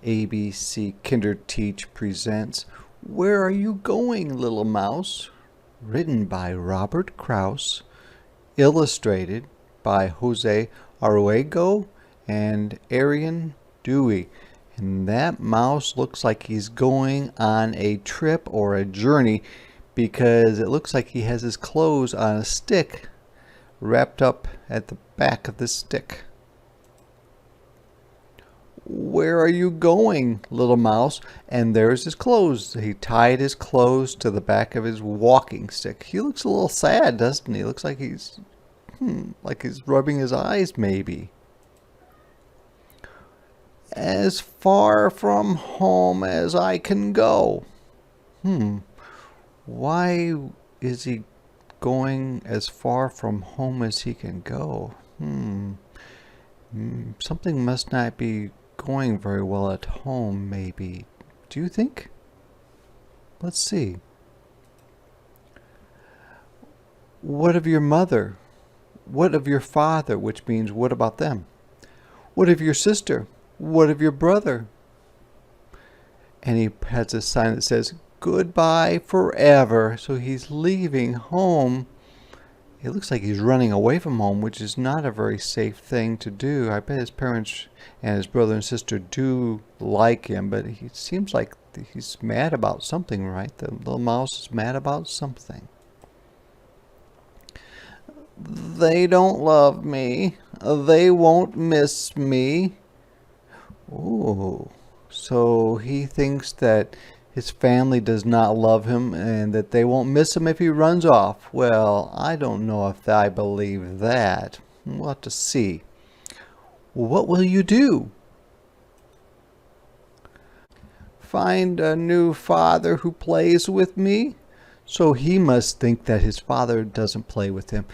ABC Kinder Teach presents Where Are You Going, Little Mouse? Written by Robert Kraus, illustrated by Jose Arruego and Arian Dewey. And that mouse looks like he's going on a trip or a journey because it looks like he has his clothes on a stick wrapped up at the back of the stick. Where are you going, little mouse? And there's his clothes. He tied his clothes to the back of his walking stick. He looks a little sad, doesn't he? Looks like he's rubbing his eyes, maybe. As far from home as I can go. Why is he going as far from home as he can go? Something must not be going very well at home, maybe. Do you think? Let's see. What of your mother? What of your father? Which means, what about them? What of your sister? What of your brother? And he has a sign that says, goodbye forever. So he's leaving home. It looks like he's running away from home, which is not a very safe thing to do. I bet his parents and his brother and sister do like him, but he seems like he's mad about something, right? The little mouse is mad about something. They don't love me. They won't miss me. Ooh, so he thinks that his family does not love him and that they won't miss him if he runs off. Well, I don't know if I believe that. We'll have to see. What will you do? Find a new father who plays with me? So he must think that his father doesn't play with him.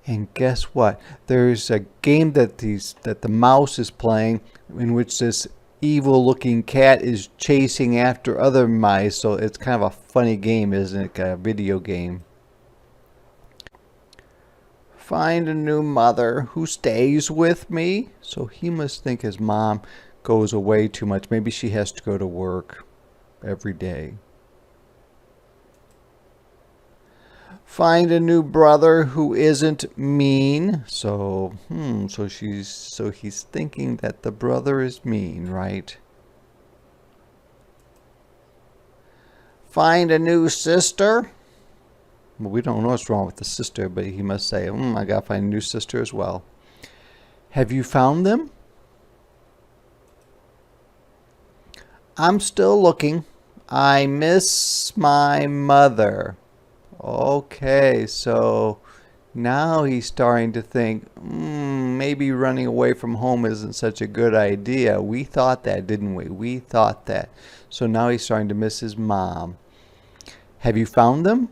And guess what? There's a game that the mouse is playing in which this evil looking cat is chasing after other mice, so it's kind of a funny game, isn't it? A video game. Find a new mother who stays with me. So he must think his mom goes away too much. Maybe she has to go to work every day. Find a new brother who isn't mean. So he's thinking that the brother is mean, right? Find a new sister. Well, we don't know what's wrong with the sister, but he must say, I gotta find a new sister as well. Have you found them? I'm still looking. I miss my mother. Okay, so now he's starting to think, maybe running away from home isn't such a good idea. We thought that, didn't we? We thought that. So now he's starting to miss his mom. Have you found them?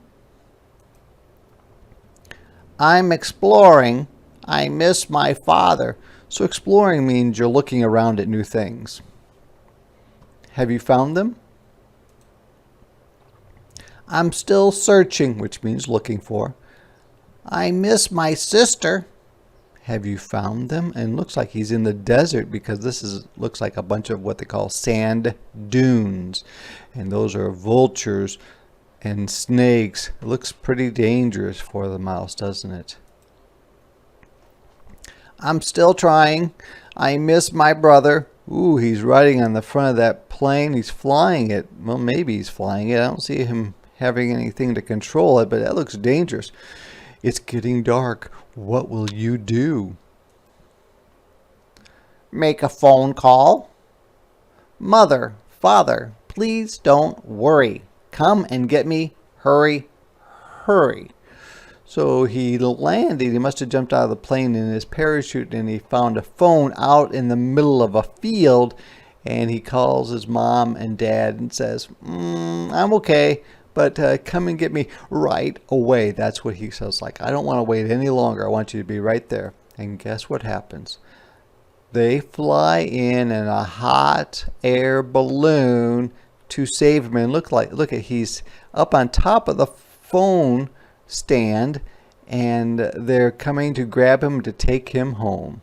I'm exploring. I miss my father. So exploring means you're looking around at new things. Have you found them? I'm still searching, which means looking for. I miss my sister. Have you found them? And it looks like he's in the desert because looks like a bunch of what they call sand dunes. And those are vultures and snakes. It looks pretty dangerous for the mouse, doesn't it? I'm still trying. I miss my brother. Ooh, he's riding on the front of that plane. He's flying it. Well, maybe he's flying it. I don't see him having anything to control it, but that looks dangerous. It's getting dark. What will you do? Make a phone call. Mother, father, please don't worry. Come and get me. Hurry, hurry. So he landed. He must have jumped out of the plane in his parachute, and he found a phone out in the middle of a field, and he calls his mom and dad and says, I'm okay, but come and get me right away. That's what he says. Like, I don't want to wait any longer. I want you to be right there. And guess what happens? They fly in a hot air balloon to save him. And look at he's up on top of the phone stand, and they're coming to grab him to take him home.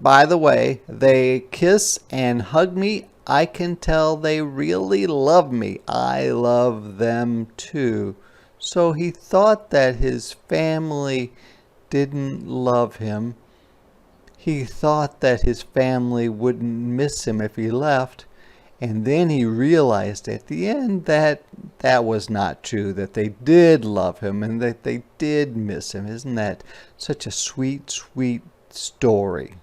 By the way, they kiss and hug me. I can tell they really love me. I love them too. So he thought that his family didn't love him. He thought that his family wouldn't miss him if he left. And then he realized at the end that that was not true, that they did love him and that they did miss him. Isn't that such a sweet, sweet story?